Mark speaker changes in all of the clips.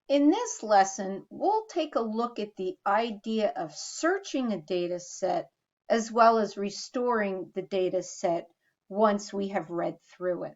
Speaker 1: In this lesson, we'll take a look at the idea of searching a data set as well as restoring the data set once we have read through it.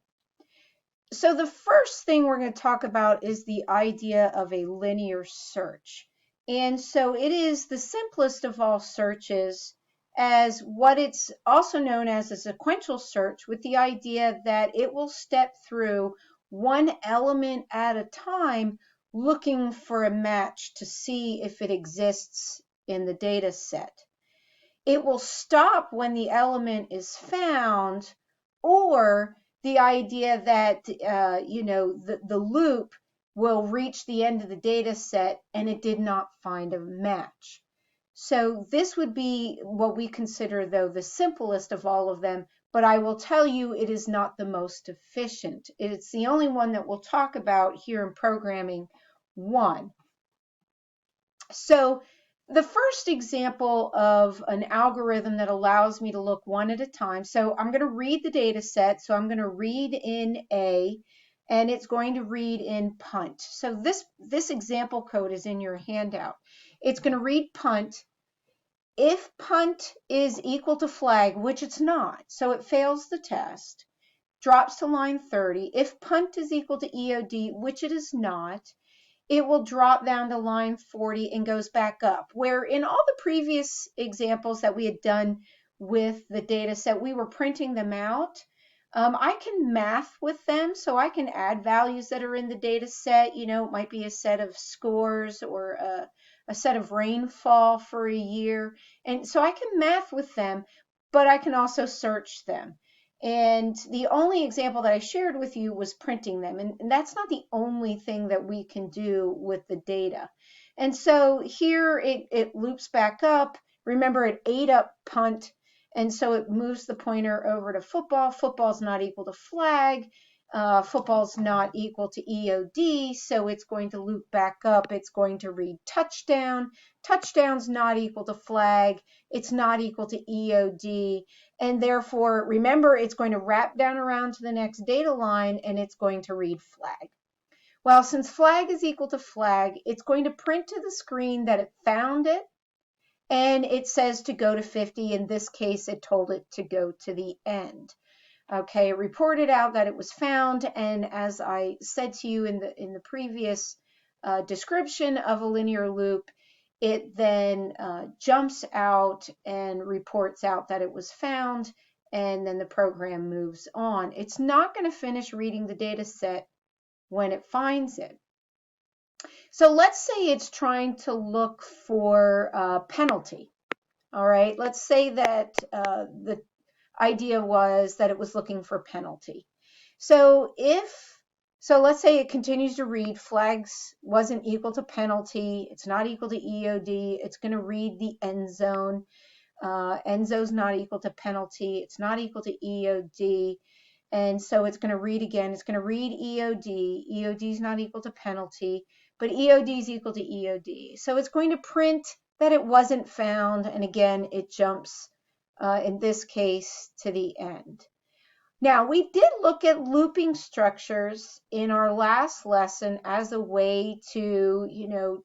Speaker 1: So the first thing we're going to talk about is the idea of a linear search. And so it is the simplest of all searches, as what it's also known as a sequential search, with the idea that it will step through one element at a time looking for a match to see if it exists in the data set. It will stop when the element is found, or the idea that the loop will reach the end of the data set and it did not find a match. So this would be what we consider, though, the simplest of all of them, but I will tell you it is not the most efficient. It's the only one that we'll talk about here in Programming 1. So the first example of an algorithm that allows me to look one at a time. So I'm going to read the data set. So I'm going to read in A, and it's going to read in punt. So this example code is in your handout. It's going to read punt. If punt is equal to flag, which it's not, so it fails the test, drops to line 30. If punt is equal to EOD, which it is not, it will drop down to line 40 and goes back up. Where in all the previous examples that we had done with the data set, we were printing them out. I can math with them, so I can add values that are in the data set. You know, it might be a set of scores or a set of rainfall for a year. And so I can math with them, but I can also search them. And the only example that I shared with you was printing them. And that's not the only thing that we can do with the data. And so here it loops back up. Remember, it ate up punt. And so it moves the pointer over to football. Football's not equal to flag. Football's not equal to EOD, so it's going to loop back up. It's going to read touchdown. Touchdown's not equal to flag. It's not equal to EOD. And therefore, remember, it's going to wrap down around to the next data line, and it's going to read flag. Well, since flag is equal to flag, it's going to print to the screen that it found it, and it says to go to 50. In this case, it told it to go to the end. Okay, it reported out that it was found, and as I said to you in the previous description of a linear loop, it then jumps out and reports out that it was found, and then the program moves on. It's not going to finish reading the data set when it finds it. So let's say it's trying to look for penalty. All right, let's say that the idea was that it was looking for penalty. So let's say it continues to read flags wasn't equal to penalty. It's not equal to EOD. It's going to read the end zone. End zone's not equal to penalty. It's not equal to EOD. And so it's going to read again. It's going to read EOD. EOD is not equal to penalty, but EOD is equal to EOD. So it's going to print that it wasn't found. And again, it jumps in this case to the end. Now, we did look at looping structures in our last lesson as a way to,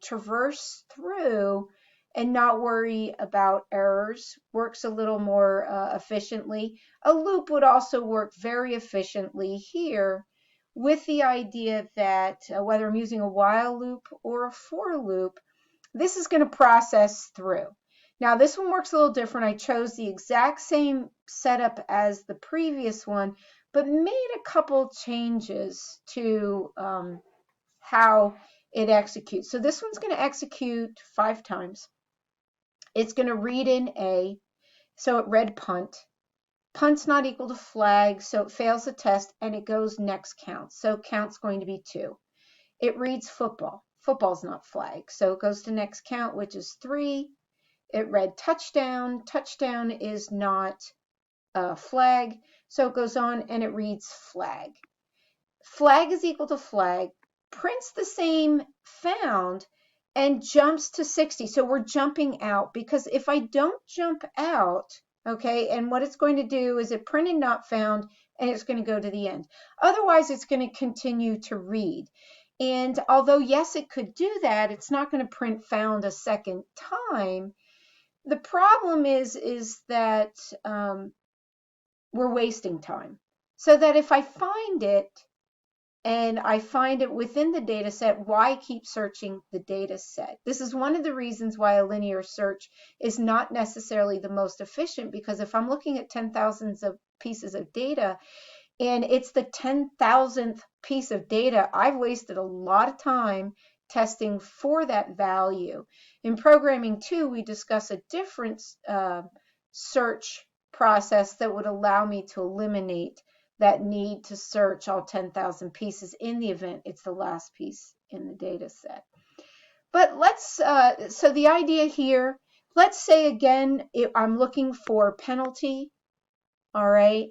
Speaker 1: traverse through and not worry about errors. Works a little more efficiently. A loop would also work very efficiently here with the idea that whether I'm using a while loop or a for loop, this is going to process through. Now, this one works a little different. I chose the exact same setup as the previous one, but made a couple changes to how it executes. So this one's going to execute 5 times. It's going to read in A, so it read punt. Punt's not equal to flag, so it fails the test, and it goes next count. So count's going to be 2. It reads football. Football's not flag, so it goes to next count, which is 3. It read touchdown. Touchdown is not flag, so it goes on and it reads flag. Flag is equal to flag, prints the same found, and jumps to 60. So we're jumping out, because if I don't jump out, okay, and what it's going to do is it printed not found, and it's going to go to the end. Otherwise, it's going to continue to read. And although, yes, it could do that, it's not going to print found a second time. The problem is that we're wasting time. So that if I find it and I find it within the data set, why keep searching the data set? This is one of the reasons why a linear search is not necessarily the most efficient, because if I'm looking at 10,000 of pieces of data and it's the 10,000th piece of data, I've wasted a lot of time testing for that value. In programming 2, we discuss a different search process that would allow me to eliminate that need to search all 10,000 pieces in the event it's the last piece in the data set. But so the idea here, let's say again, I'm looking for penalty, all right?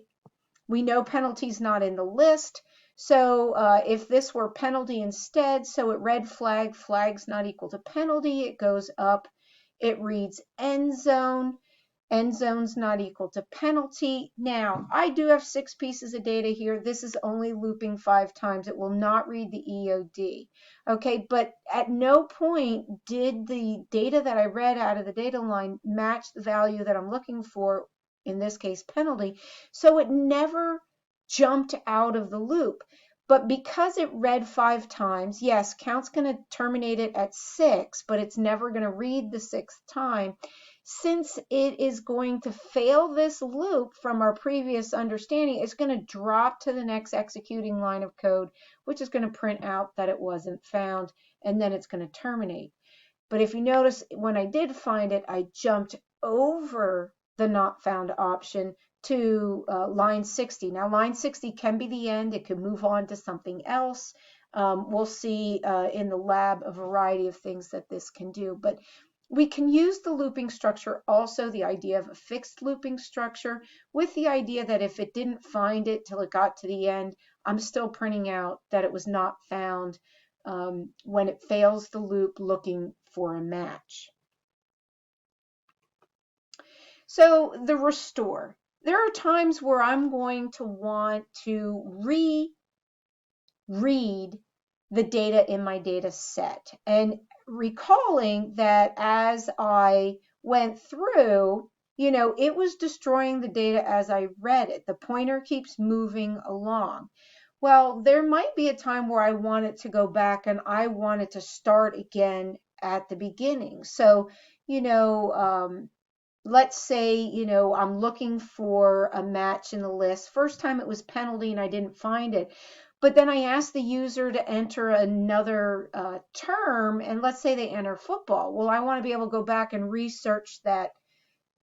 Speaker 1: We know penalty's not in the list. So if this were penalty instead, so it read flag, flag's not equal to penalty, it goes up, it reads end zone. End zone's not equal to penalty. Now, I do have 6 pieces of data here. This is only looping 5 times. It will not read the EOD. Okay, but at no point did the data that I read out of the data line match the value that I'm looking for, in this case, penalty. So it never jumped out of the loop. But because it read 5 times, yes, count's going to terminate it at 6, but it's never going to read the 6th time. Since it is going to fail this loop from our previous understanding, it's going to drop to the next executing line of code, which is going to print out that it wasn't found, and then it's going to terminate. But if you notice, when I did find it, I jumped over the not found option to line 60. Now, line 60 can be the end. It could move on to something else. We'll see in the lab a variety of things that this can do. But we can use the looping structure, also the idea of a fixed looping structure, with the idea that if it didn't find it till it got to the end, I'm still printing out that it was not found when it fails the loop looking for a match. So the restore. There are times where I'm going to want to reread the data in my data set, and recalling that as I went through, it was destroying the data as I read it. The pointer keeps moving along. Well, there might be a time where I wanted to go back and I wanted to start again at the beginning. So, let's say, I'm looking for a match in the list. First time it was penalty and I didn't find it. But then I asked the user to enter another term, and let's say they enter football. Well, I want to be able to go back and research that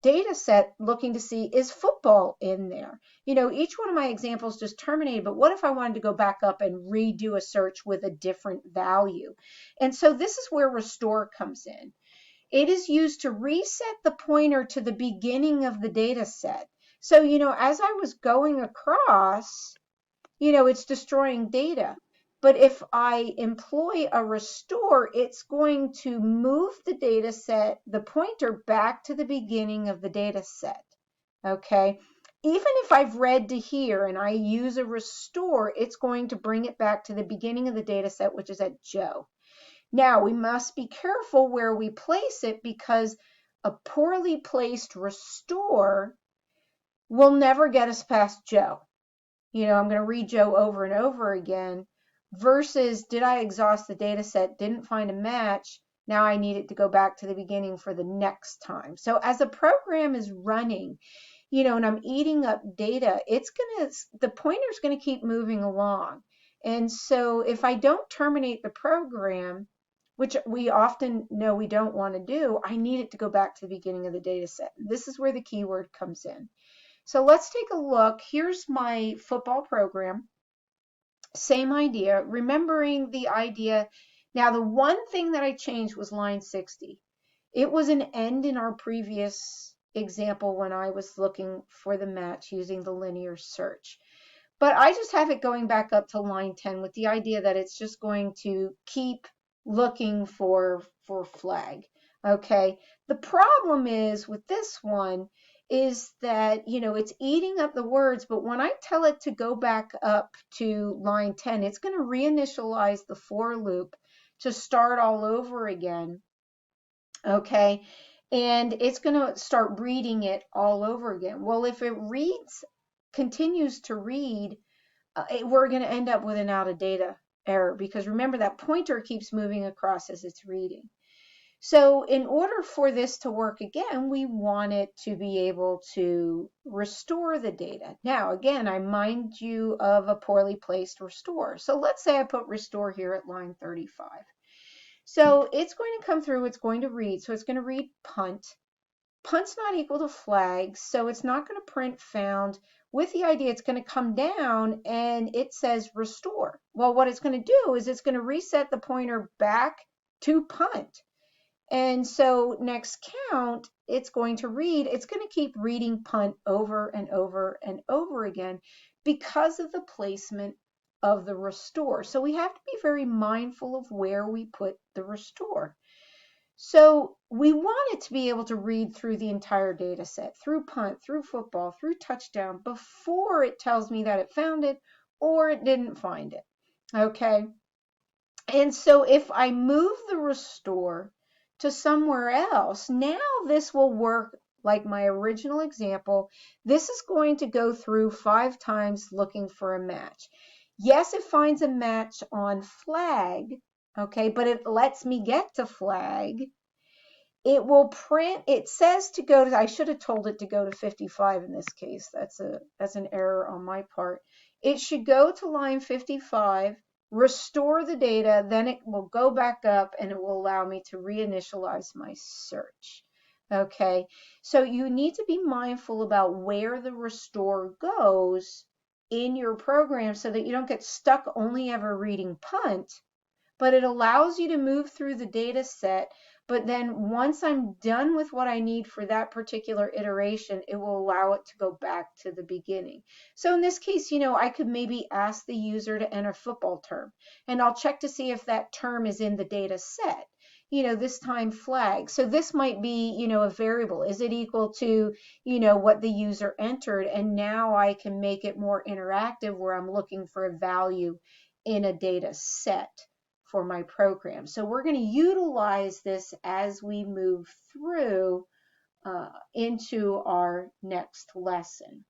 Speaker 1: data set looking to see, is football in there? Each one of my examples just terminated, but what if I wanted to go back up and redo a search with a different value? And so this is where restore comes in. It is used to reset the pointer to the beginning of the data set. So, as I was going across, it's destroying data. But if I employ a restore, it's going to move the data set, the pointer, back to the beginning of the data set. Okay? Even if I've read to here and I use a restore, it's going to bring it back to the beginning of the data set, which is at Joe. Now, we must be careful where we place it, because a poorly placed restore will never get us past Joe. I'm going to read Joe over and over again, versus did I exhaust the data set, didn't find a match, now I need it to go back to the beginning for the next time. So as a program is running, and I'm eating up data, the pointer's going to keep moving along. And so if I don't terminate the program, which we often know we don't want to do, I need it to go back to the beginning of the data set. This is where the keyword comes in. So let's take a look. Here's my football program. Same idea, remembering the idea. Now, the one thing that I changed was line 60. It was an end in our previous example when I was looking for the match using the linear search. But I just have it going back up to line 10 with the idea that it's just going to keep looking for flag. Okay. The problem is with this one is that, it's eating up the words, but when I tell it to go back up to line 10, it's going to reinitialize the for loop to start all over again. Okay. And it's going to start reading it all over again. Well, if it continues to read, we're going to end up with an out of data error, because remember that pointer keeps moving across as it's reading. So in order for this to work again, we want it to be able to restore the data. Now, again, I mind you of a poorly placed restore. So let's say I put restore here at line 35. So it's going to come through, it's going to read. So it's going to read punt. Punt's not equal to flag, so it's not going to print found, with the idea it's going to come down and it says restore. Well, what it's going to do is it's going to reset the pointer back to punt. And so next count, it's going to keep reading punt over and over and over again because of the placement of the restore. So we have to be very mindful of where we put the restore. So we want it to be able to read through the entire data set, through punt, through football, through touchdown, before it tells me that it found it or it didn't find it. Okay. And so if I move the restore to somewhere else, now this will work like my original example. This is going to go through 5 times looking for a match. Yes, it finds a match on flag, okay, but it lets me get to flag. It will print, it says to go to, I should have told it to go to 55 in this case. That's an error on my part. It should go to line 55, restore the data, then it will go back up and it will allow me to reinitialize my search. Okay, so you need to be mindful about where the restore goes in your program so that you don't get stuck only ever reading punt, but it allows you to move through the data set. But then once I'm done with what I need for that particular iteration, it will allow it to go back to the beginning. So in this case, I could maybe ask the user to enter football term, and I'll check to see if that term is in the data set. This time flag. So this might be, a variable. Is it equal to, what the user entered? And now I can make it more interactive where I'm looking for a value in a data set for my program. So we're going to utilize this as we move through into our next lesson.